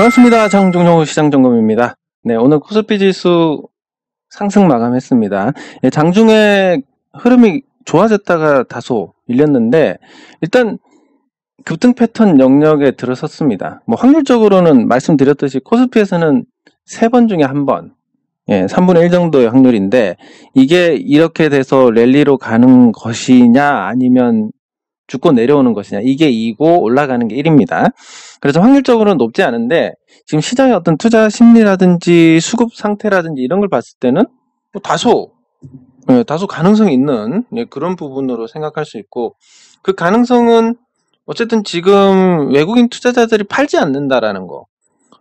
반갑습니다. 장종호 시장점검입니다. 네, 오늘 코스피 지수 상승 마감했습니다. 예, 장중에 흐름이 좋아졌다가 다소 밀렸는데 일단 급등 패턴 영역에 들어섰습니다. 뭐 확률적으로는 말씀드렸듯이 코스피에서는 3번 중에 1번, 3분의 1 정도의 확률인데 이게 이렇게 돼서 랠리로 가는 것이냐 아니면 죽고 내려오는 것이냐, 이게 2고 올라가는 게 1입니다. 그래서 확률적으로는 높지 않은데 지금 시장의 어떤 투자 심리라든지 수급 상태라든지 이런 걸 봤을 때는 뭐 다소 가능성이 있는 그런 부분으로 생각할 수 있고, 그 가능성은 어쨌든 지금 외국인 투자자들이 팔지 않는다라는 거,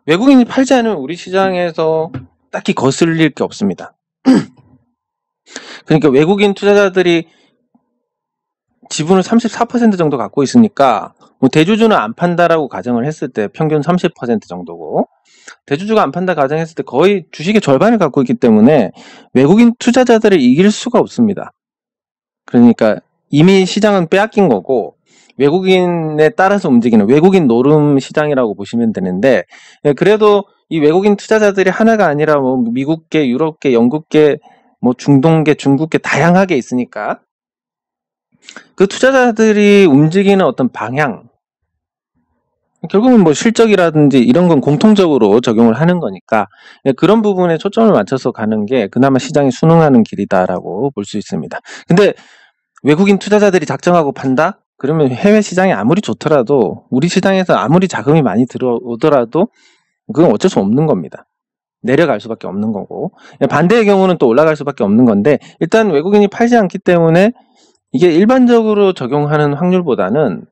외국인이 팔지 않으면 우리 시장에서 딱히 거슬릴 게 없습니다. 그러니까 외국인 투자자들이 지분을 34% 정도 갖고 있으니까 뭐 대주주는 안 판다라고 가정을 했을 때 평균 30% 정도고, 대주주가 안 판다 가정했을 때 거의 주식의 절반을 갖고 있기 때문에 외국인 투자자들을 이길 수가 없습니다. 그러니까 이미 시장은 빼앗긴 거고 외국인에 따라서 움직이는 외국인 노름 시장이라고 보시면 되는데, 그래도 이 외국인 투자자들이 하나가 아니라 뭐 미국계, 유럽계, 영국계, 뭐 중동계, 중국계 다양하게 있으니까 그 투자자들이 움직이는 어떤 방향, 결국은 뭐 실적이라든지 이런 건 공통적으로 적용을 하는 거니까 그런 부분에 초점을 맞춰서 가는 게 그나마 시장이 순응하는 길이다라고 볼 수 있습니다. 근데 외국인 투자자들이 작정하고 판다? 그러면 해외 시장이 아무리 좋더라도, 우리 시장에서 아무리 자금이 많이 들어오더라도 그건 어쩔 수 없는 겁니다. 내려갈 수밖에 없는 거고, 반대의 경우는 또 올라갈 수밖에 없는 건데, 일단 외국인이 팔지 않기 때문에 이게 일반적으로 적용하는 확률보다는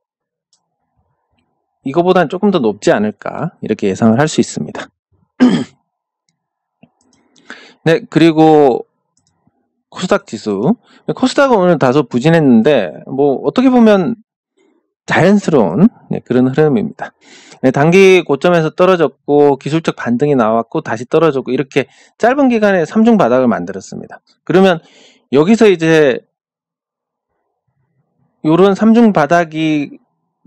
이거보다는 조금 더 높지 않을까, 이렇게 예상을 할 수 있습니다. 네, 그리고 코스닥 지수. 코스닥은 오늘 다소 부진했는데 뭐 어떻게 보면 자연스러운 그런 흐름입니다. 단기 고점에서 떨어졌고 기술적 반등이 나왔고 다시 떨어졌고, 이렇게 짧은 기간에 3중 바닥을 만들었습니다. 그러면 여기서 이제 요런 3중 바닥이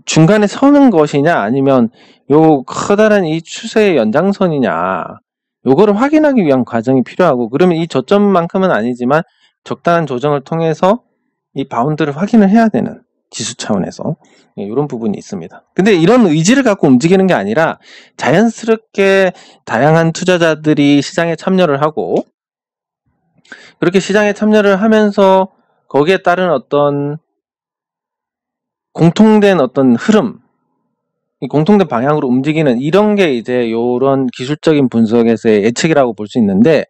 중간에 서는 것이냐 아니면 요 커다란 이 추세의 연장선이냐, 요거를 확인하기 위한 과정이 필요하고, 그러면 이 저점만큼은 아니지만 적당한 조정을 통해서 이 바운드를 확인을 해야 되는, 지수 차원에서 이런 부분이 있습니다. 근데 이런 의지를 갖고 움직이는 게 아니라 자연스럽게 다양한 투자자들이 시장에 참여를 하고, 그렇게 시장에 참여를 하면서 거기에 따른 어떤 공통된 어떤 흐름, 이 공통된 방향으로 움직이는 이런 게 이제 요런 기술적인 분석에서의 예측이라고 볼 수 있는데,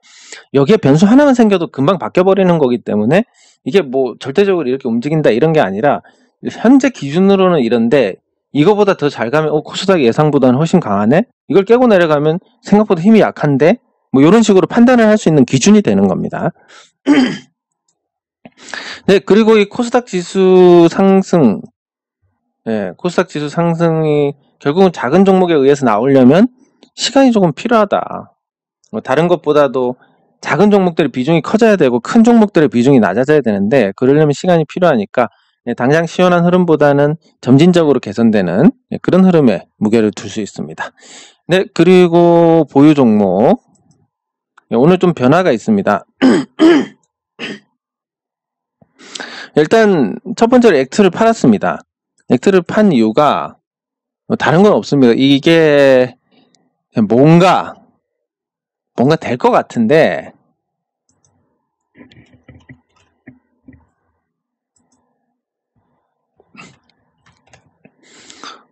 여기에 변수 하나만 생겨도 금방 바뀌어버리는 거기 때문에 이게 뭐 절대적으로 이렇게 움직인다 이런 게 아니라 현재 기준으로는 이런데 이거보다 더 잘 가면 코스닥이 예상보다는 훨씬 강하네? 이걸 깨고 내려가면 생각보다 힘이 약한데? 뭐 이런 식으로 판단을 할 수 있는 기준이 되는 겁니다. 네, 그리고 이 코스닥 지수 상승, 코스닥 지수 상승이 결국은 작은 종목에 의해서 나오려면 시간이 조금 필요하다. 다른 것보다도 작은 종목들의 비중이 커져야 되고 큰 종목들의 비중이 낮아져야 되는데, 그러려면 시간이 필요하니까 당장 시원한 흐름보다는 점진적으로 개선되는 그런 흐름에 무게를 둘 수 있습니다. 네, 그리고 보유 종목. 오늘 좀 변화가 있습니다. 일단 첫 번째로 액트를 팔았습니다. 액트를 판 이유가 다른 건 없습니다. 이게 뭔가 될 것 같은데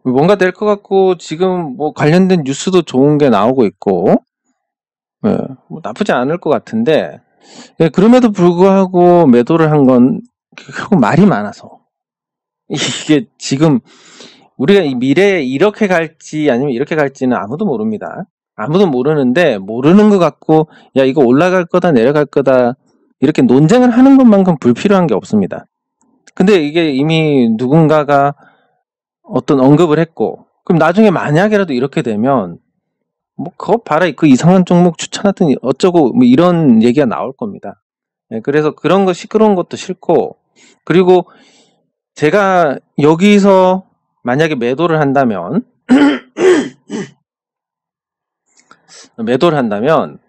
뭔가 될 것 같고, 지금 뭐 관련된 뉴스도 좋은 게 나오고 있고, 뭐 나쁘지 않을 것 같은데, 그럼에도 불구하고 매도를 한 건 결국 말이 많아서, 이게 지금 우리가 이 미래에 이렇게 갈지 아니면 이렇게 갈지는 아무도 모릅니다. 아무도 모르는데, 모르는 것 같고 야 이거 올라갈 거다 내려갈 거다 이렇게 논쟁을 하는 것만큼 불필요한 게 없습니다. 근데 이게 이미 누군가가 어떤 언급을 했고, 그럼 나중에 만약에라도 이렇게 되면 뭐 그거 봐라 그 이상한 종목 추천하더니 어쩌고 뭐 이런 얘기가 나올 겁니다. 그래서 그런 거 시끄러운 것도 싫고, 그리고 제가 여기서 만약에 매도를 한다면 매도를 한다면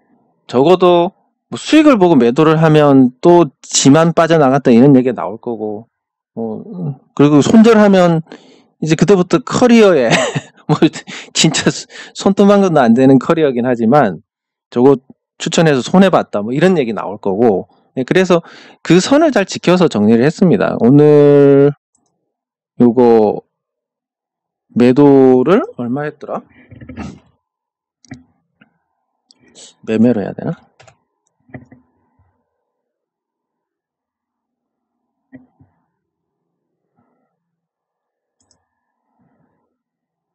적어도 뭐 수익을 보고 매도를 하면 또 지만 빠져나갔다 이런 얘기가 나올 거고, 그리고 손절하면 이제 그때부터 커리어에 뭐 진짜 손톱 한 건도 안 되는 커리어긴 하지만 저거 추천해서 손해봤다 뭐 이런 얘기 나올 거고. 그래서 그 선을 잘 지켜서 정리를 했습니다. 오늘 요거 매도를 얼마 했더라? 매매로 해야 되나?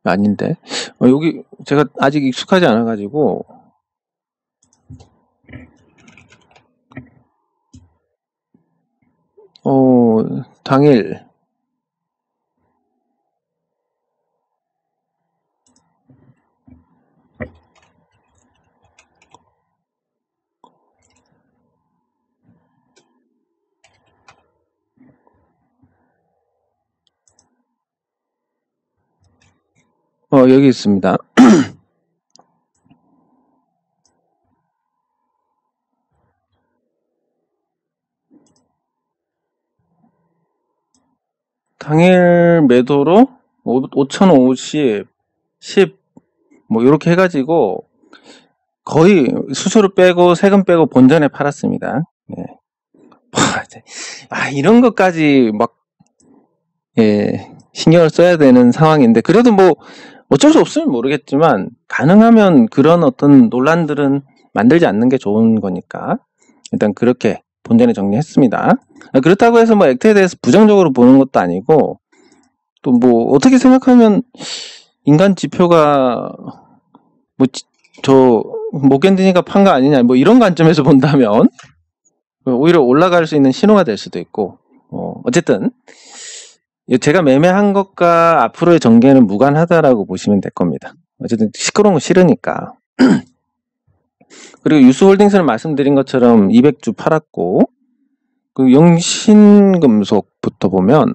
아닌데. 여기 제가 아직 익숙하지 않아가지고 당일 여기 있습니다. 당일 매도로 5,050, 10, 뭐, 이렇게 해가지고, 거의 수수료 빼고, 세금 빼고 본전에 팔았습니다. 네. 이런 것까지 막, 예, 신경을 써야 되는 상황인데, 그래도 뭐, 어쩔 수 없으면 모르겠지만, 가능하면 그런 어떤 논란들은 만들지 않는 게 좋은 거니까, 일단 그렇게 본전에 정리했습니다. 그렇다고 해서 뭐 액트에 대해서 부정적으로 보는 것도 아니고, 또 뭐 어떻게 생각하면 인간 지표가 뭐 저 못 견디니까 판 거 아니냐 뭐 이런 관점에서 본다면 오히려 올라갈 수 있는 신호가 될 수도 있고, 어쨌든 제가 매매한 것과 앞으로의 전개는 무관하다라고 보시면 될 겁니다. 어쨌든 시끄러운 거 싫으니까. 그리고 유스홀딩스는 말씀드린 것처럼 200주 팔았고, 그 영신금속부터 보면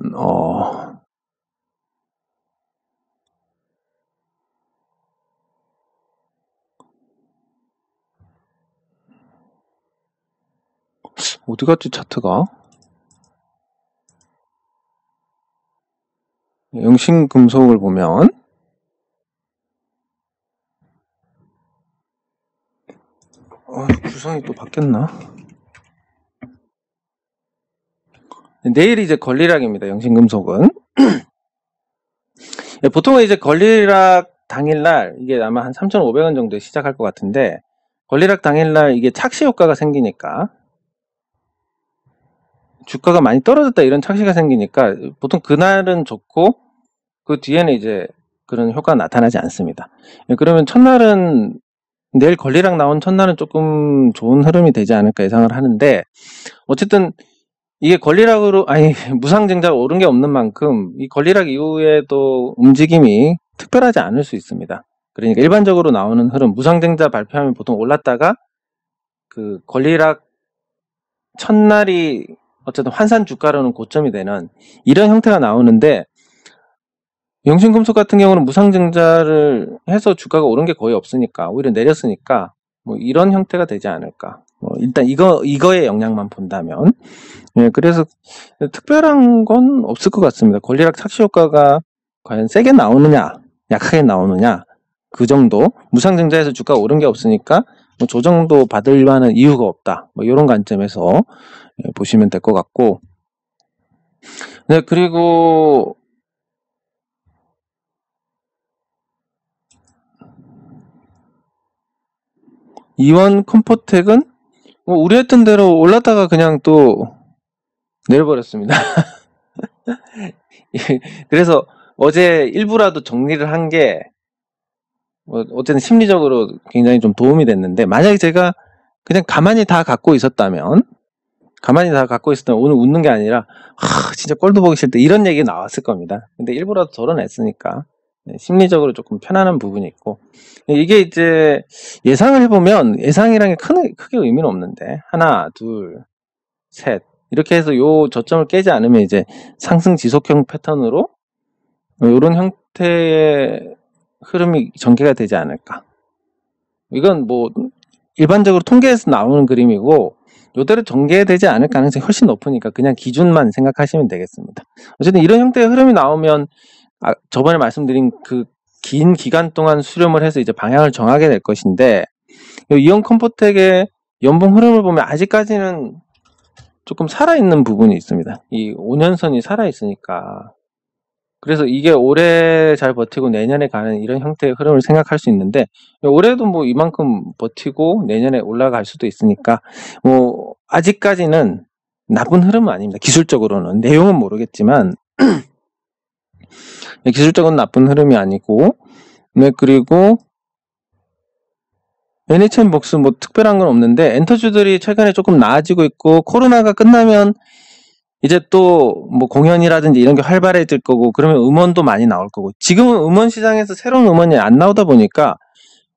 어디 갔지 차트가? 영신금속을 보면 구성이 또 바뀌었나? 내일이 이제 권리락입니다. 영신금속은. 보통은 이제 권리락 당일날 이게 아마 한 3,500원 정도에 시작할 것 같은데, 권리락 당일날 이게 착시 효과가 생기니까, 주가가 많이 떨어졌다 이런 착시가 생기니까 보통 그날은 좋고 그 뒤에는 이제 그런 효과가 나타나지 않습니다. 그러면 첫날은 내일 권리락 나온 첫날은 조금 좋은 흐름이 되지 않을까 예상을 하는데, 어쨌든 이게 권리락으로 무상증자가 오른 게 없는 만큼 이 권리락 이후에도 움직임이 특별하지 않을 수 있습니다. 그러니까 일반적으로 나오는 흐름, 무상증자 발표하면 보통 올랐다가 그 권리락 첫날이 어쨌든 환산 주가로는 고점이 되는 이런 형태가 나오는데, 영신금속 같은 경우는 무상증자를 해서 주가가 오른 게 거의 없으니까 오히려 내렸으니까 뭐 이런 형태가 되지 않을까. 일단 이거의 영향만 본다면, 그래서 특별한 건 없을 것 같습니다. 권리락 착시 효과가 과연 세게 나오느냐, 약하게 나오느냐, 그 정도. 무상증자에서 주가가 오른 게 없으니까 뭐 조정도 받을 만한 이유가 없다. 뭐 이런 관점에서 보시면 될 것 같고, 네, 그리고 이원 컴포텍은 뭐 우려했던 대로 올랐다가 그냥 또 내려버렸습니다. 그래서 어제 일부라도 정리를 한 게 어쨌든 심리적으로 굉장히 좀 도움이 됐는데, 만약에 제가 그냥 가만히 다 갖고 있었다면 오늘 웃는 게 아니라 진짜 꼴도 보기 싫다 이런 얘기 나왔을 겁니다. 근데 일부라도 덜어냈으니까 심리적으로 조금 편안한 부분이 있고, 이게 이제 예상을 해보면 예상이란 게 크게 의미는 없는데 하나, 둘, 셋 이렇게 해서 요 저점을 깨지 않으면 이제 상승 지속형 패턴으로 이런 형태의 흐름이 전개가 되지 않을까. 이건 뭐 일반적으로 통계에서 나오는 그림이고 이대로 전개되지 않을 가능성이 훨씬 높으니까 그냥 기준만 생각하시면 되겠습니다. 어쨌든 이런 형태의 흐름이 나오면 저번에 말씀드린 그 긴 기간 동안 수렴을 해서 이제 방향을 정하게 될 것인데 이온 컴포텍의 연봉 흐름을 보면 아직까지는 조금 살아있는 부분이 있습니다. 이 5년선이 살아있으니까. 그래서 이게 올해 잘 버티고 내년에 가는 이런 형태의 흐름을 생각할 수 있는데 올해도 뭐 이만큼 버티고 내년에 올라갈 수도 있으니까 뭐 아직까지는 나쁜 흐름은 아닙니다. 기술적으로는. 내용은 모르겠지만 기술적으로는 나쁜 흐름이 아니고 네, 그리고 NHN복스 뭐 특별한 건 없는데 엔터주들이 최근에 조금 나아지고 있고 코로나가 끝나면 이제 또 뭐 공연이라든지 이런 게 활발해질 거고 그러면 음원도 많이 나올 거고 지금은 음원 시장에서 새로운 음원이 안 나오다 보니까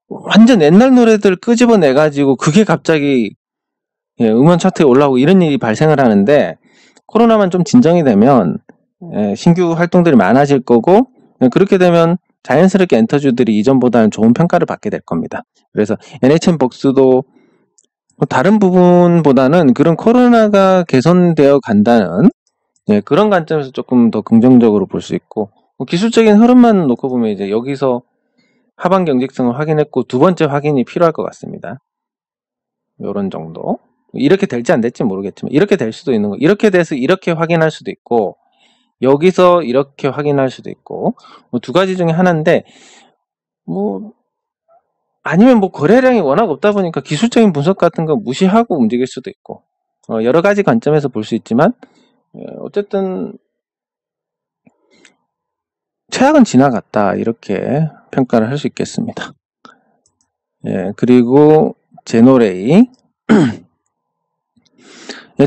완전 옛날 노래들 끄집어내 가지고 그게 갑자기 음원 차트에 올라오고 이런 일이 발생을 하는데 코로나만 좀 진정이 되면 신규 활동들이 많아질 거고 그렇게 되면 자연스럽게 엔터주들이 이전보다는 좋은 평가를 받게 될 겁니다. 그래서 NHN복스도 다른 부분보다는 그런 코로나가 개선되어 간다는 그런 관점에서 조금 더 긍정적으로 볼 수 있고 기술적인 흐름만 놓고 보면 이제 여기서 하반 경직성을 확인했고 두 번째 확인이 필요할 것 같습니다. 요런 정도. 이렇게 될지 안 될지 모르겠지만 이렇게 될 수도 있는 거. 이렇게 돼서 이렇게 확인할 수도 있고 여기서 이렇게 확인할 수도 있고 뭐 두 가지 중에 하나인데 뭐 아니면 뭐 거래량이 워낙 없다 보니까 기술적인 분석 같은 거 무시하고 움직일 수도 있고 여러 가지 관점에서 볼 수 있지만 어쨌든 최악은 지나갔다 이렇게 평가를 할 수 있겠습니다. 그리고 제노레이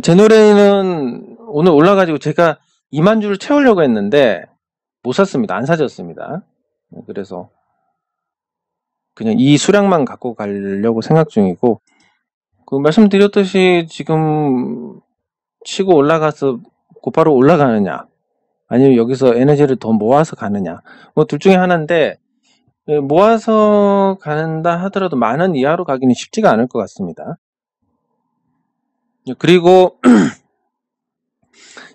제노레이는 오늘 올라가지고 제가 2만 주를 채우려고 했는데 못 샀습니다. 안 사졌습니다. 그래서 그냥 이 수량만 갖고 가려고 생각 중이고 그 말씀드렸듯이 지금 치고 올라가서 곧바로 올라가느냐 아니면 여기서 에너지를 더 모아서 가느냐 뭐 둘 중에 하나인데 모아서 간다 하더라도 10,000원 이하로 가기는 쉽지가 않을 것 같습니다. 그리고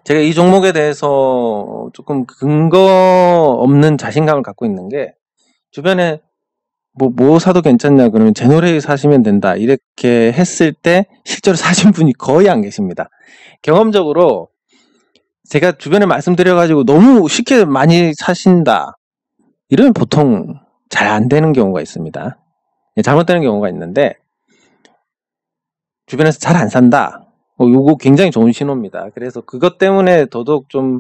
제가 이 종목에 대해서 조금 근거 없는 자신감을 갖고 있는 게 주변에 뭐 사도 괜찮냐 그러면 제노레이 사시면 된다 이렇게 했을 때 실제로 사신 분이 거의 안 계십니다. 경험적으로 제가 주변에 말씀드려가지고 너무 쉽게 많이 사신다 이러면 보통 잘 안 되는 경우가 있습니다. 잘못되는 경우가 있는데 주변에서 잘 안 산다 요거 굉장히 좋은 신호입니다. 그래서 그것 때문에 더더욱 좀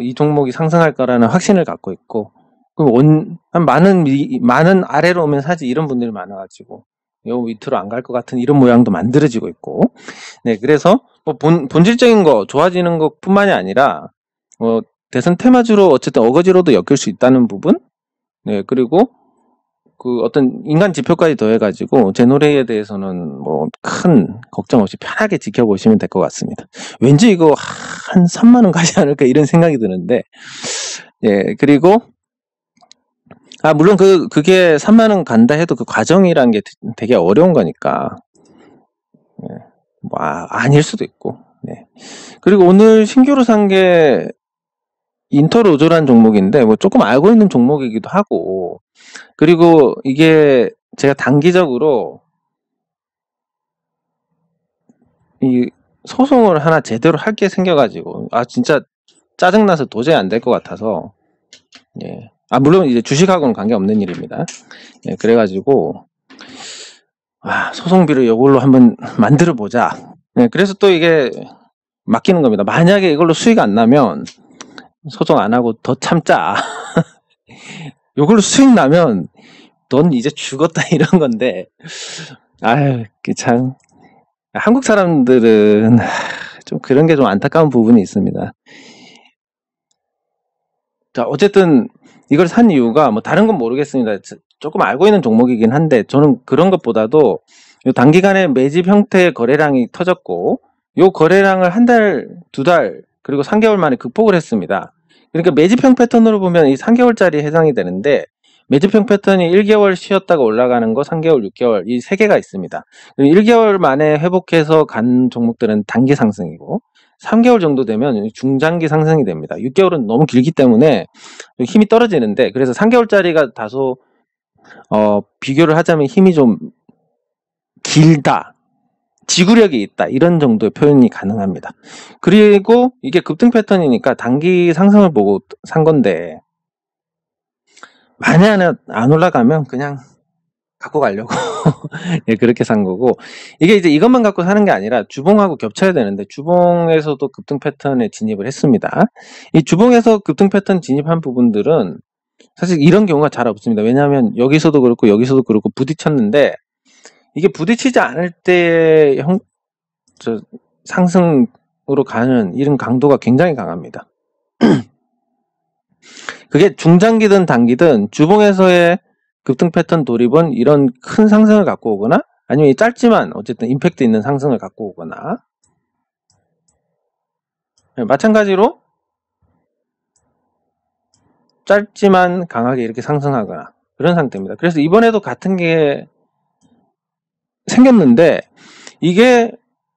이 종목이 상승할 거라는 확신을 갖고 있고 많은 아래로 오면 사지 이런 분들이 많아가지고 요 밑으로 안 갈 것 같은 이런 모양도 만들어지고 있고 네 그래서 뭐 본질적인 거 좋아지는 것뿐만이 아니라 대선 테마주로 어쨌든 어거지로도 엮일 수 있다는 부분 네 그리고 그 어떤 인간 지표까지 더해가지고 제노레이에 대해서는 뭐 큰 걱정 없이 편하게 지켜보시면 될 것 같습니다. 왠지 이거 한 3만원 가지 않을까 이런 생각이 드는데 그리고 물론 그게 3만원 간다 해도 그 과정이란 게 되게 어려운 거니까 뭐 아닐 수도 있고 그리고 오늘 신규로 산 게 인터로조란 종목인데 뭐 조금 알고 있는 종목이기도 하고 그리고 이게 제가 단기적으로 이 소송을 하나 제대로 할 게 생겨가지고 진짜 짜증나서 도저히 안 될 것 같아서 물론 이제 주식하고는 관계없는 일입니다. 그래가지고 소송비를 이걸로 한번 만들어 보자. 그래서 또 이게 맡기는 겁니다. 만약에 이걸로 수익 안 나면 소송 안 하고 더 참자. 이걸로 수익 나면 넌 이제 죽었다 이런 건데 참 한국 사람들은 좀 그런 게 좀 안타까운 부분이 있습니다. 자 어쨌든 이걸 산 이유가 뭐 다른 건 모르겠습니다. 조금 알고 있는 종목이긴 한데 저는 그런 것보다도 단기간에 매집 형태의 거래량이 터졌고 요 거래량을 한 달, 두 달 그리고 3개월 만에 극복을 했습니다. 그러니까 매집형 패턴으로 보면 이 3개월짜리 해당이 되는데 매집형 패턴이 1개월 쉬었다가 올라가는 거, 3개월, 6개월 이 3개가 있습니다. 1개월 만에 회복해서 간 종목들은 단기 상승이고 3개월 정도 되면 중장기 상승이 됩니다. 6개월은 너무 길기 때문에 힘이 떨어지는데, 그래서 3개월짜리가 다소 비교를 하자면 힘이 좀 길다, 지구력이 있다, 이런 정도의 표현이 가능합니다. 그리고 이게 급등 패턴이니까 단기 상승을 보고 산 건데, 만약 안 올라가면 그냥 갖고 가려고 예, 그렇게 산 거고, 이게 이제 이것만 갖고 사는 게 아니라 주봉하고 겹쳐야 되는데, 주봉에서도 급등 패턴에 진입을 했습니다. 이 주봉에서 급등 패턴 진입한 부분들은 사실 이런 경우가 잘 없습니다. 왜냐하면 여기서도 그렇고 여기서도 그렇고 부딪혔는데, 이게 부딪히지 않을 때 상승으로 가는 이런 강도가 굉장히 강합니다. 그게 중장기든 단기든 주봉에서의 급등 패턴 돌입은 이런 큰 상승을 갖고 오거나, 아니면 짧지만 어쨌든 임팩트 있는 상승을 갖고 오거나, 마찬가지로 짧지만 강하게 이렇게 상승하거나 그런 상태입니다. 그래서 이번에도 같은 게 생겼는데, 이게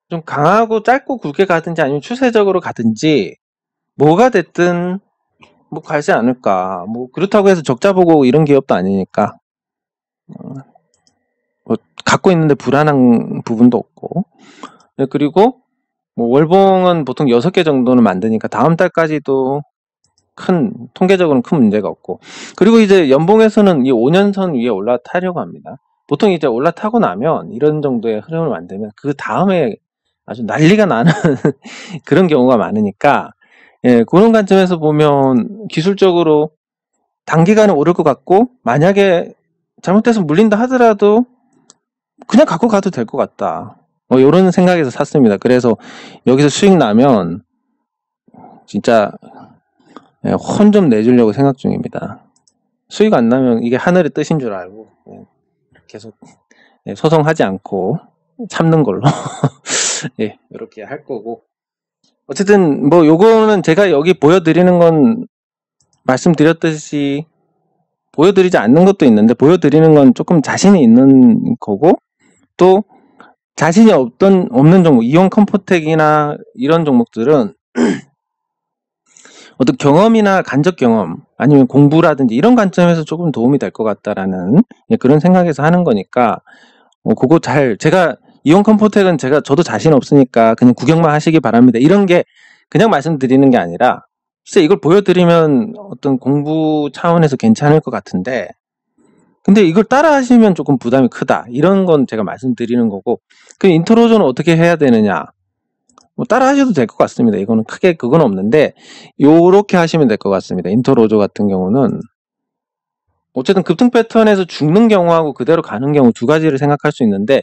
좀 강하고 짧고 굵게 가든지 아니면 추세적으로 가든지 뭐가 됐든 뭐 가지 않을까. 뭐 그렇다고 해서 적자 보고 이런 기업도 아니니까 뭐 갖고 있는데 불안한 부분도 없고, 그리고 뭐 월봉은 보통 6개 정도는 만드니까 다음 달까지도 통계적으로는 큰 문제가 없고, 그리고 이제 연봉에서는 이 5년선 위에 올라타려고 합니다. 보통 이제 올라타고 나면 이런 정도의 흐름을 만들면 그 다음에 아주 난리가 나는 그런 경우가 많으니까, 예, 그런 관점에서 보면 기술적으로 단기간에 오를 것 같고, 만약에 잘못해서 물린다 하더라도 그냥 갖고 가도 될 것 같다, 뭐 이런 생각에서 샀습니다. 그래서 여기서 수익 나면 진짜 혼 좀 내주려고 생각 중입니다. 수익 안 나면 이게 하늘의 뜻인 줄 알고 계속 소송하지 않고 참는 걸로 예, 이렇게 할 거고, 어쨌든 뭐 요거는 제가 여기 보여드리는 건 말씀드렸듯이 보여드리지 않는 것도 있는데, 보여드리는 건 조금 자신이 있는 거고, 또 자신이 없는 종목, 이온 컴포텍이나 이런 종목들은 어떤 경험이나 간접 경험 아니면 공부라든지 이런 관점에서 조금 도움이 될 것 같다라는 그런 생각에서 하는 거니까, 그거 제가 이온 컴포텍은 저도 자신 없으니까 그냥 구경만 하시기 바랍니다, 이런 게 그냥 말씀드리는 게 아니라, 글쎄 이걸 보여드리면 어떤 공부 차원에서 괜찮을 것 같은데, 근데 이걸 따라 하시면 조금 부담이 크다, 이런 건 제가 말씀드리는 거고, 그 인트로조는 어떻게 해야 되느냐, 뭐 따라 하셔도 될 것 같습니다. 이거는 크게 그건 없는데, 요렇게 하시면 될 것 같습니다. 인터로조 같은 경우는 어쨌든 급등 패턴에서 죽는 경우하고 그대로 가는 경우 두 가지를 생각할 수 있는데,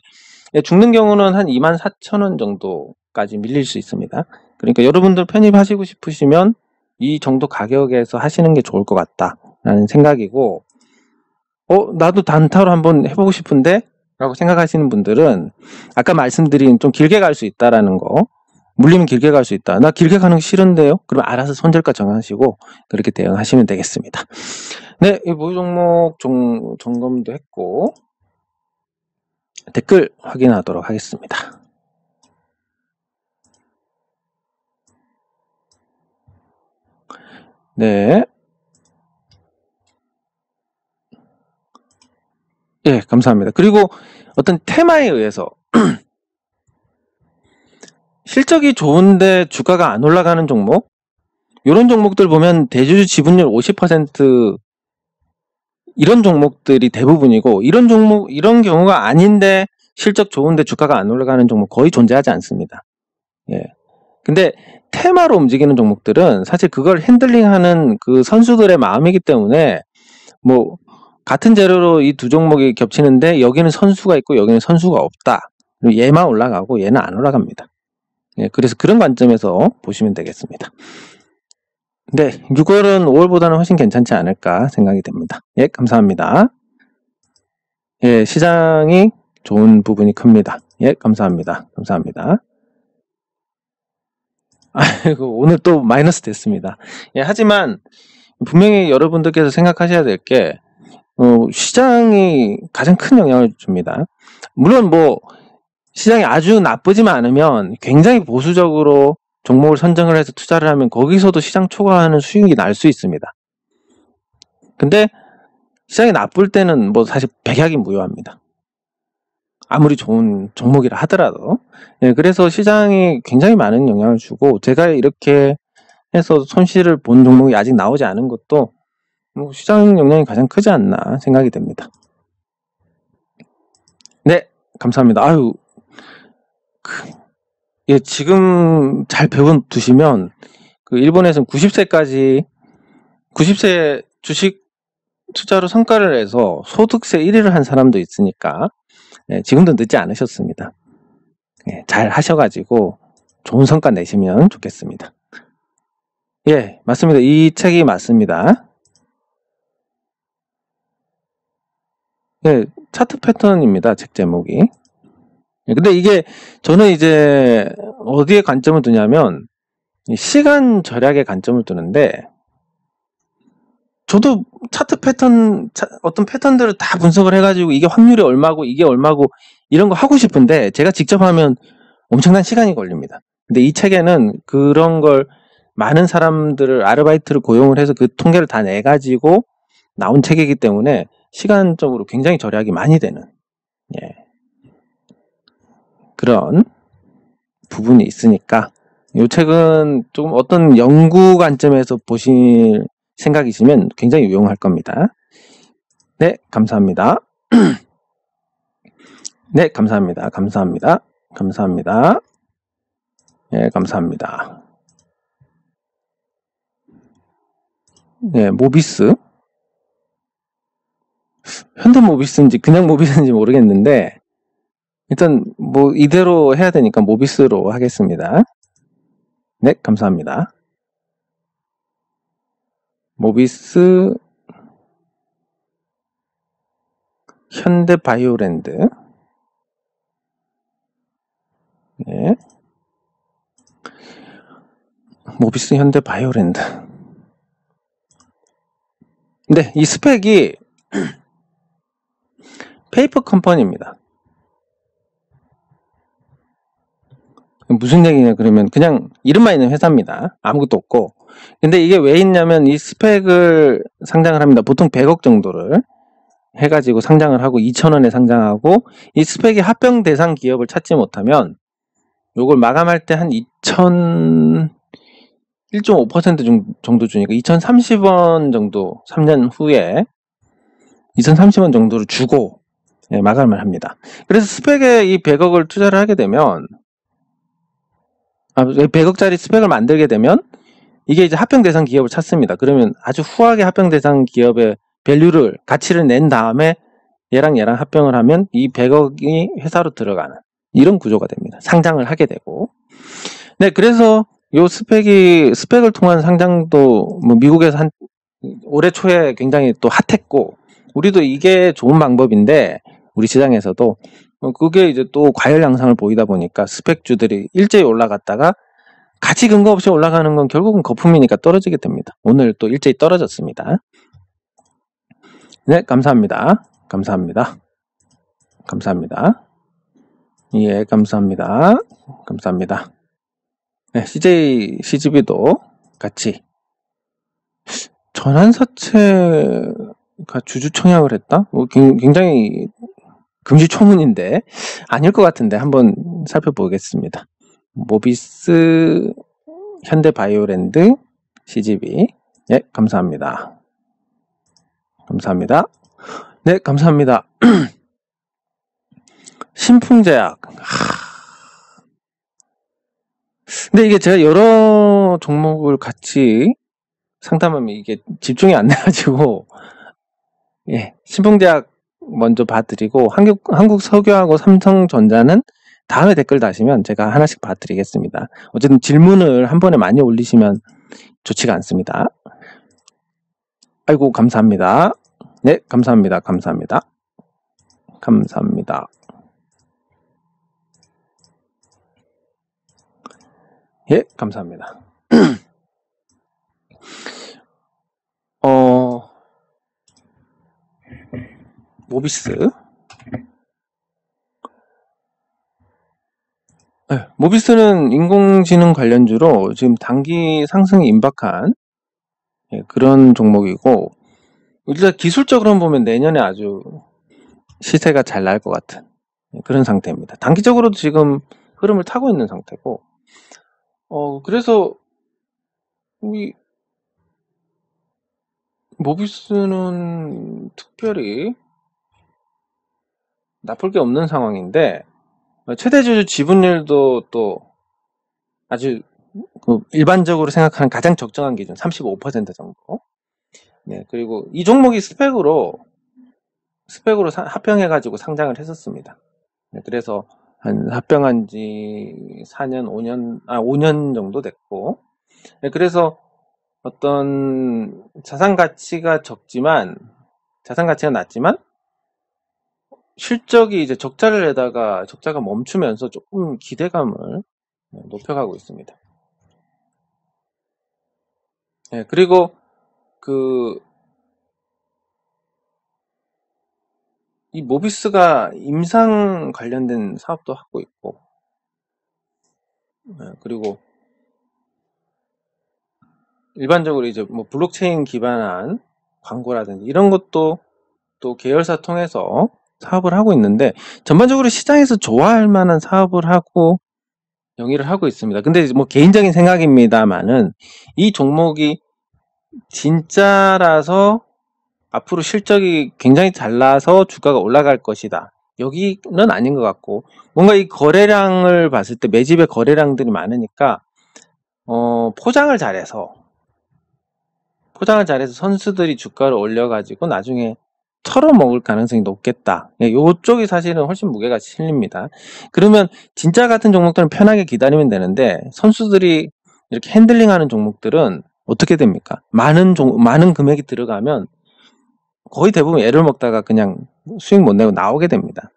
죽는 경우는 한 24,000원 정도까지 밀릴 수 있습니다. 그러니까 여러분들 편입하시고 싶으시면 이 정도 가격에서 하시는 게 좋을 것 같다라는 생각이고, 나도 단타로 한번 해보고 싶은데 라고 생각하시는 분들은 아까 말씀드린 좀 길게 갈 수 있다라는 거, 물리면 길게 갈 수 있다, 나 길게 가는 거 싫은데요, 그럼 알아서 손절가 정하시고 그렇게 대응하시면 되겠습니다. 네, 이 모의 종목 점검도 했고, 댓글 확인하도록 하겠습니다. 네, 예, 감사합니다. 그리고 어떤 테마에 의해서 실적이 좋은데 주가가 안 올라가는 종목, 이런 종목들 보면 대주주 지분율 50% 이런 종목들이 대부분이고, 이런 경우가 아닌데 실적 좋은데 주가가 안 올라가는 종목 거의 존재하지 않습니다. 예. 근데 테마로 움직이는 종목들은 사실 그걸 핸들링하는 그 선수들의 마음이기 때문에, 뭐 같은 재료로 이 두 종목이 겹치는데 여기는 선수가 있고 여기는 선수가 없다, 얘만 올라가고 얘는 안 올라갑니다. 예, 그래서 그런 관점에서 보시면 되겠습니다. 네, 6월은 5월보다는 훨씬 괜찮지 않을까 생각이 됩니다. 예, 감사합니다. 예, 시장이 좋은 부분이 큽니다. 예, 감사합니다. 감사합니다. 아이고, 오늘 또 마이너스 됐습니다. 예, 하지만 분명히 여러분들께서 생각하셔야 될 게, 시장이 가장 큰 영향을 줍니다. 물론 뭐 시장이 아주 나쁘지만 않으면 굉장히 보수적으로 종목을 선정을 해서 투자를 하면 거기서도 시장 초과하는 수익이 날 수 있습니다. 근데 시장이 나쁠 때는 뭐 사실 백약이 무효합니다. 아무리 좋은 종목이라 하더라도. 예, 그래서 시장이 굉장히 많은 영향을 주고, 제가 이렇게 해서 손실을 본 종목이 아직 나오지 않은 것도 뭐 시장 영향이 가장 크지 않나 생각이 됩니다. 네, 감사합니다. 아유, 예, 지금 잘 배워두시면, 일본에서는 90세 주식 투자로 성과를 내서 소득세 1위를 한 사람도 있으니까, 예, 지금도 늦지 않으셨습니다. 예, 잘 하셔가지고 좋은 성과 내시면 좋겠습니다. 예, 맞습니다. 이 책이 맞습니다. 예, 차트 패턴입니다. 책 제목이. 예, 근데 이게 저는 이제 어디에 관점을 두냐면 시간 절약에 관점을 두는데, 저도 차트 패턴, 어떤 패턴들을 다 분석을 해가지고 이게 확률이 얼마고 이게 얼마고 이런 거 하고 싶은데 제가 직접 하면 엄청난 시간이 걸립니다. 근데 이 책에는 그런 걸 많은 사람들을 아르바이트를 고용을 해서 그 통계를 다 내가지고 나온 책이기 때문에 시간적으로 굉장히 절약이 많이 되는, 예, 그런 부분이 있으니까 이 책은 조금 어떤 연구 관점에서 보실 생각이시면 굉장히 유용할 겁니다. 네, 감사합니다. 네, 감사합니다. 감사합니다. 감사합니다. 네, 감사합니다. 네, 모비스. 현대모비스인지 그냥 모비스인지 모르겠는데 일단 뭐 이대로 해야 되니까 모비스로 하겠습니다. 네, 감사합니다. 모비스, 현대바이오랜드. 네. 모비스 현대바이오랜드. 네, 이 스펙이 페이퍼 컴퍼니입니다. 무슨 얘기냐 그러면 그냥 이름만 있는 회사입니다. 아무것도 없고. 근데 이게 왜 있냐면 이 스펙을 상장을 합니다. 보통 100억 정도를 해가지고 상장을 하고 2,000원에 상장하고, 이 스펙이 합병 대상 기업을 찾지 못하면 요걸 마감할 때 한 1.5% 정도 주니까 2,030원 정도 3년 후에 2,030원 정도를 주고, 예, 마감을 합니다. 그래서 스펙에 이 100억을 투자를 하게 되면 100억짜리 스펙을 만들게 되면 이게 이제 합병 대상 기업을 찾습니다. 그러면 아주 후하게 합병 대상 기업의 밸류를, 가치를 낸 다음에 얘랑 합병을 하면 이 100억이 회사로 들어가는 이런 구조가 됩니다. 상장을 하게 되고. 네, 그래서 요 스펙을 통한 상장도 뭐 미국에서 올해 초에 굉장히 또 핫했고, 우리도 이게 좋은 방법인데 우리 시장에서도 그게 이제 또 과열 양상을 보이다 보니까 스펙주들이 일제히 올라갔다가 가치 근거 없이 올라가는 건 결국은 거품이니까 떨어지게 됩니다. 오늘 또 일제히 떨어졌습니다. 네, 감사합니다. 감사합니다. 감사합니다. 예, 감사합니다. 감사합니다. 네, CGV도 같이 전환사채가 주주 청약을 했다? 굉장히 금시초문인데 아닐 것 같은데 한번 살펴보겠습니다. 모비스, 현대바이오랜드, CGV. 네, 감사합니다. 감사합니다. 네, 감사합니다. 신풍제약. 근데 이게 제가 여러 종목을 같이 상담하면 이게 집중이 안 돼가지고, 예, 신풍제약 먼저 봐드리고, 한국석유하고 삼성전자는 다음에 댓글 다시면 제가 하나씩 봐드리겠습니다. 어쨌든 질문을 한 번에 많이 올리시면 좋지가 않습니다. 아이고, 감사합니다. 네, 감사합니다. 감사합니다. 감사합니다. 예, 감사합니다. 모비스. 네, 모비스는 인공지능 관련주로 지금 단기 상승이 임박한 그런 종목이고, 일단 기술적으로 보면 내년에 아주 시세가 잘 날 것 같은 그런 상태입니다. 단기적으로도 지금 흐름을 타고 있는 상태고, 그래서 이 모비스는 특별히 나쁠 게 없는 상황인데, 최대주주 지분율도 또 아주 일반적으로 생각하는 가장 적정한 기준 35% 정도. 네, 그리고 이 종목이 스펙으로 합병해가지고 상장을 했었습니다. 네, 그래서 한 합병한 지 4년, 5년 정도 됐고, 네, 그래서 어떤 자산 가치가 낮지만 실적이 이제 적자를 내다가 적자가 멈추면서 조금 기대감을 높여가고 있습니다. 네, 그리고 이 모비스가 임상 관련된 사업도 하고 있고, 그리고 일반적으로 이제 뭐 블록체인 기반한 광고라든지 이런 것도 또 계열사 통해서 사업을 하고 있는데, 전반적으로 시장에서 좋아할 만한 사업을 하고 영위를 하고 있습니다. 근데 뭐 개인적인 생각입니다만은 이 종목이 진짜라서 앞으로 실적이 굉장히 잘 나서 주가가 올라갈 것이다, 여기는 아닌 것 같고, 뭔가 이 거래량을 봤을 때 매집의 거래량들이 많으니까 포장을 잘해서 선수들이 주가를 올려가지고 나중에 털어먹을 가능성이 높겠다. 요쪽이 사실은 훨씬 무게가 실립니다. 그러면 진짜 같은 종목들은 편하게 기다리면 되는데, 선수들이 이렇게 핸들링하는 종목들은 어떻게 됩니까? 많은 금액이 들어가면 거의 대부분 애를 먹다가 그냥 수익 못 내고 나오게 됩니다.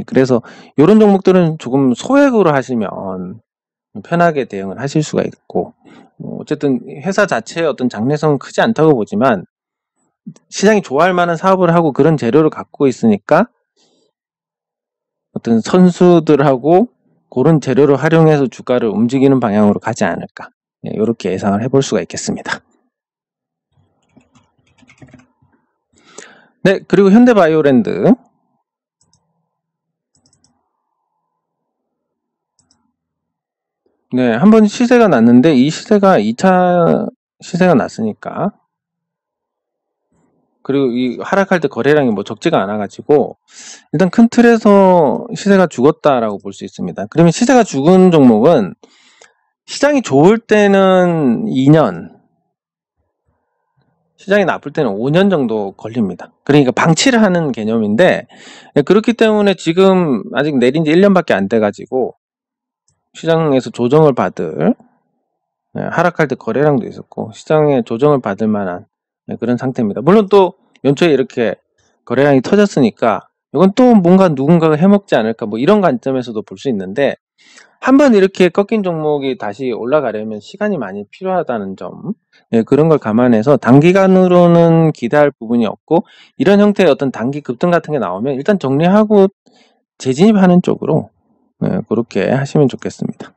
그래서 이런 종목들은 조금 소액으로 하시면 편하게 대응을 하실 수가 있고, 어쨌든 회사 자체의 어떤 장래성은 크지 않다고 보지만 시장이 좋아할 만한 사업을 하고 그런 재료를 갖고 있으니까 어떤 선수들하고 그런 재료를 활용해서 주가를 움직이는 방향으로 가지 않을까, 이렇게 예상을 해볼 수가 있겠습니다. 네, 그리고 현대바이오랜드. 네, 한번 시세가 났는데 이 시세가 2차 시세가 났으니까, 그리고 이 하락할 때 거래량이 뭐 적지가 않아가지고 일단 큰 틀에서 시세가 죽었다라고 볼 수 있습니다. 그러면 시세가 죽은 종목은 시장이 좋을 때는 2년, 시장이 나쁠 때는 5년 정도 걸립니다. 그러니까 방치를 하는 개념인데, 그렇기 때문에 지금 아직 내린 지 1년밖에 안 돼가지고 시장에서 조정을 받을, 하락할 때 거래량도 있었고 시장에 조정을 받을 만한 그런 상태입니다. 물론 또 연초에 이렇게 거래량이 터졌으니까 이건 또 뭔가 누군가가 해먹지 않을까, 뭐 이런 관점에서도 볼 수 있는데, 한번 이렇게 꺾인 종목이 다시 올라가려면 시간이 많이 필요하다는 점, 그런 걸 감안해서 단기간으로는 기대할 부분이 없고, 이런 형태의 어떤 단기 급등 같은 게 나오면 일단 정리하고 재진입하는 쪽으로 그렇게 하시면 좋겠습니다.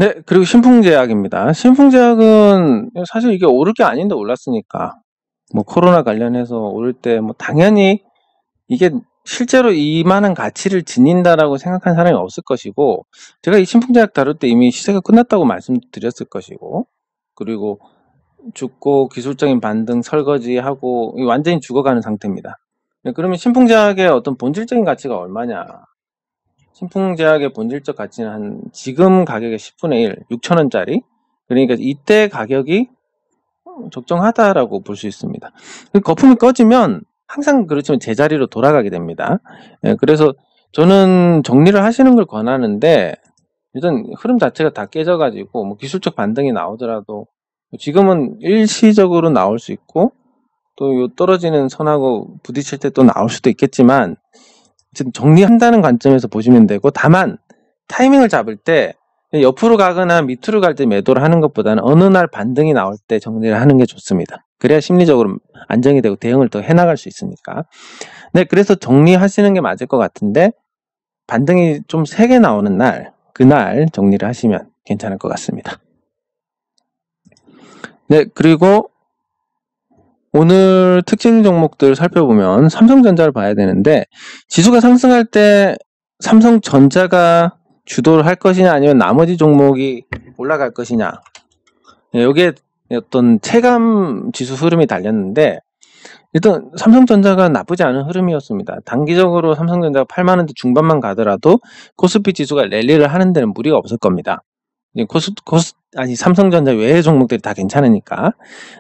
네, 그리고 신풍제약입니다. 신풍제약은 사실 이게 오를 게 아닌데 올랐으니까, 뭐 코로나 관련해서 오를 때 뭐 당연히 이게 실제로 이만한 가치를 지닌다라고 생각한 사람이 없을 것이고, 제가 이 신풍제약 다룰 때 이미 시세가 끝났다고 말씀드렸을 것이고, 그리고 죽고 기술적인 반등 설거지하고 완전히 죽어가는 상태입니다. 그러면 신풍제약의 어떤 본질적인 가치가 얼마냐? 신풍제약의 본질적 가치는 한 지금 가격의 10분의 1, 6,000원짜리. 그러니까 이때 가격이 적정하다라고 볼 수 있습니다. 거품이 꺼지면 항상 그렇지만 제자리로 돌아가게 됩니다. 그래서 저는 정리를 하시는 걸 권하는데, 일단 흐름 자체가 다 깨져가지고 뭐 기술적 반등이 나오더라도 지금은 일시적으로 나올 수 있고, 또 요 떨어지는 선하고 부딪힐 때 또 나올 수도 있겠지만, 정리한다는 관점에서 보시면 되고, 다만 타이밍을 잡을 때 옆으로 가거나 밑으로 갈 때 매도를 하는 것보다는 어느 날 반등이 나올 때 정리를 하는 게 좋습니다. 그래야 심리적으로 안정이 되고 대응을 더 해나갈 수 있으니까. 네, 그래서 정리하시는 게 맞을 것 같은데 반등이 좀 세게 나오는 날, 그날 정리를 하시면 괜찮을 것 같습니다. 네, 그리고 오늘 특징 종목들 살펴보면 삼성전자를 봐야 되는데 지수가 상승할 때 삼성전자가 주도를 할 것이냐 아니면 나머지 종목이 올라갈 것이냐, 여기에 어떤 체감 지수 흐름이 달렸는데 일단 삼성전자가 나쁘지 않은 흐름이었습니다. 단기적으로 삼성전자가 8만원대 중반만 가더라도 코스피 지수가 랠리를 하는 데는 무리가 없을 겁니다. 삼성전자 외의 종목들이 다 괜찮으니까.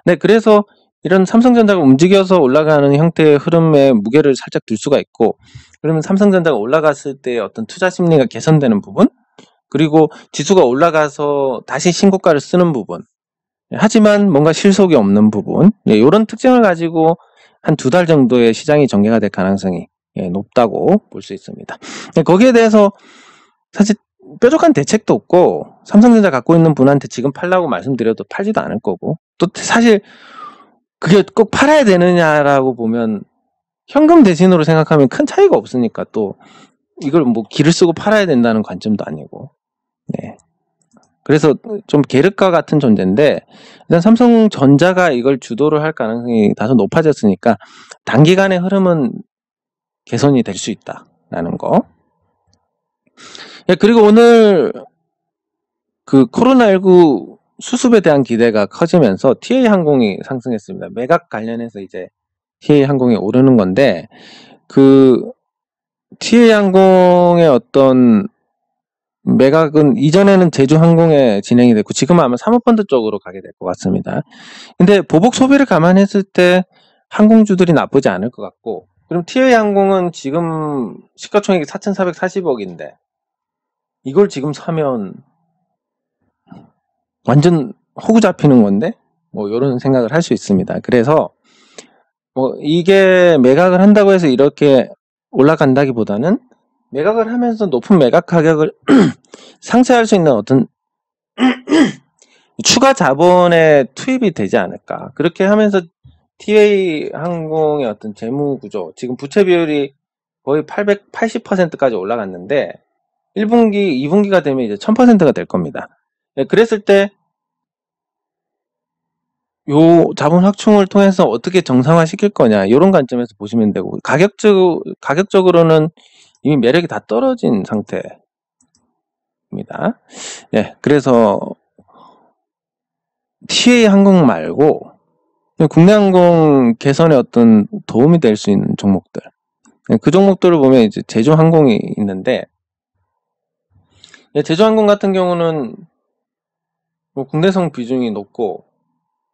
네, 그래서 이런 삼성전자가 움직여서 올라가는 형태의 흐름에 무게를 살짝 둘 수가 있고, 그러면 삼성전자가 올라갔을 때 어떤 투자 심리가 개선되는 부분, 그리고 지수가 올라가서 다시 신고가를 쓰는 부분, 하지만 뭔가 실속이 없는 부분, 이런 특징을 가지고 한 2달 정도의 시장이 전개가 될 가능성이 높다고 볼 수 있습니다. 거기에 대해서 사실 뾰족한 대책도 없고, 삼성전자 갖고 있는 분한테 지금 팔라고 말씀드려도 팔지도 않을 거고, 또 사실 그게 꼭 팔아야 되느냐라고 보면 현금 대신으로 생각하면 큰 차이가 없으니까 또 이걸 뭐 기를 쓰고 팔아야 된다는 관점도 아니고, 네. 그래서 좀 계륵과 같은 존재인데 일단 삼성전자가 이걸 주도를 할 가능성이 다소 높아졌으니까 단기간의 흐름은 개선이 될 수 있다라는 거. 그리고 오늘 그 코로나19 수습에 대한 기대가 커지면서 TA항공이 상승했습니다. 매각 관련해서 이제 TA항공이 오르는 건데, 그 TA항공의 어떤 매각은 이전에는 제주항공에 진행이 됐고 지금은 아마 사모펀드 쪽으로 가게 될 것 같습니다. 근데 보복 소비를 감안했을 때 항공주들이 나쁘지 않을 것 같고, 그럼 TA항공은 지금 시가총액이 4,440억인데 이걸 지금 사면 완전 호구 잡히는 건데, 뭐 이런 생각을 할 수 있습니다. 그래서 뭐 이게 매각을 한다고 해서 이렇게 올라간다기보다는 매각을 하면서 높은 매각 가격을 상쇄할 수 있는 어떤 추가 자본의 투입이 되지 않을까. 그렇게 하면서 TA항공의 어떤 재무 구조, 지금 부채 비율이 거의 880%까지 올라갔는데 1분기, 2분기가 되면 이제 1000%가 될 겁니다. 그랬을 때 요 자본 확충을 통해서 어떻게 정상화 시킬 거냐, 이런 관점에서 보시면 되고, 가격적으로는 이미 매력이 다 떨어진 상태입니다. 예, 그래서 TA항공 말고 국내 항공 개선에 어떤 도움이 될 수 있는 종목들, 그 종목들을 보면 이제 제주항공이 있는데, 제주항공 같은 경우는 뭐 국내선 비중이 높고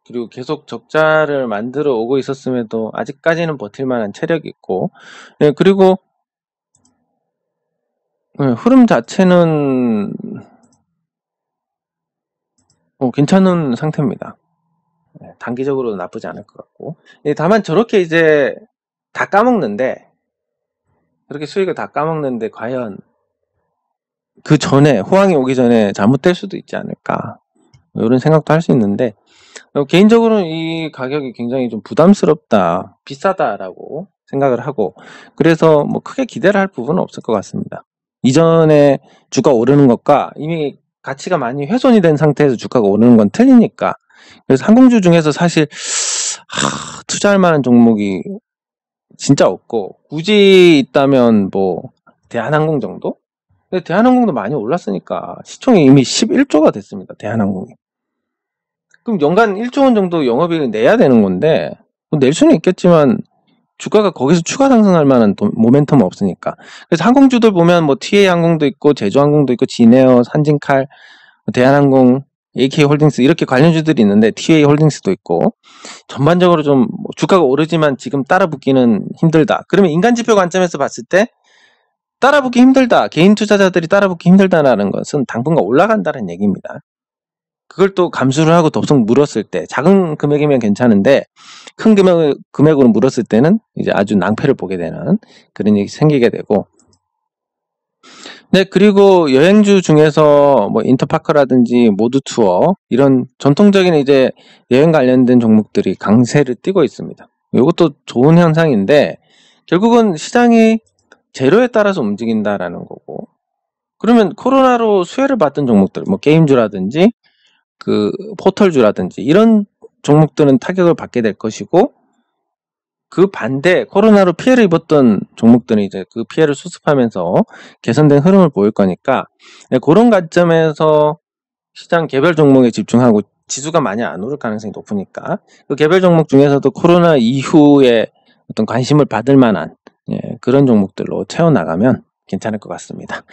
그리고 계속 적자를 만들어 오고 있었음에도 아직까지는 버틸만한 체력이 있고, 그리고 흐름 자체는 괜찮은 상태입니다. 단기적으로도 나쁘지 않을 것 같고, 다만 저렇게 이제 다 까먹는데, 그렇게 수익을 다 까먹는데 과연 그 전에 호황이 오기 전에 잘못될 수도 있지 않을까, 이런 생각도 할 수 있는데, 개인적으로는 이 가격이 굉장히 좀 부담스럽다, 비싸다라고 생각을 하고, 그래서 뭐 크게 기대를 할 부분은 없을 것 같습니다. 이전에 주가 오르는 것과 이미 가치가 많이 훼손이 된 상태에서 주가가 오르는 건 틀리니까. 그래서 항공주 중에서 사실 투자할 만한 종목이 진짜 없고, 굳이 있다면 뭐 대한항공 정도? 근데 대한항공도 많이 올랐으니까 시총이 이미 11조가 됐습니다. 대한항공이. 그럼 연간 1조 원 정도 영업이익을 내야 되는 건데, 낼 수는 있겠지만 주가가 거기서 추가 상승할 만한 모멘텀은 없으니까. 그래서 항공주들 보면 뭐 TA항공도 있고 제주항공도 있고 진에어, 산진칼, 대한항공, AK홀딩스 이렇게 관련주들이 있는데 TA홀딩스도 있고, 전반적으로 좀 주가가 오르지만 지금 따라붙기는 힘들다. 그러면 인간지표 관점에서 봤을 때 따라붙기 힘들다, 개인 투자자들이 따라붙기 힘들다라는 것은 당분간 올라간다는 얘기입니다. 그걸 또 감수를 하고 덥석 물었을 때, 작은 금액이면 괜찮은데 큰 금액으로 물었을 때는 이제 아주 낭패를 보게 되는 그런 일이 생기게 되고, 네, 그리고 여행주 중에서 뭐 인터파크라든지 모두 투어 이런 전통적인 이제 여행 관련된 종목들이 강세를 띠고 있습니다. 이것도 좋은 현상인데 결국은 시장이 재료에 따라서 움직인다라는 거고. 그러면 코로나로 수혜를 받던 종목들, 뭐 게임주라든지 그 포털주라든지 이런 종목들은 타격을 받게 될 것이고, 그 반대 코로나로 피해를 입었던 종목들은 이제 그 피해를 수습하면서 개선된 흐름을 보일 거니까, 그런 관점에서 시장 개별 종목에 집중하고 지수가 많이 안 오를 가능성이 높으니까 그 개별 종목 중에서도 코로나 이후에 어떤 관심을 받을 만한 그런 종목들로 채워나가면 괜찮을 것 같습니다.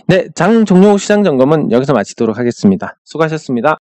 네, 장 종료 후 시장 점검은 여기서 마치도록 하겠습니다. 수고하셨습니다.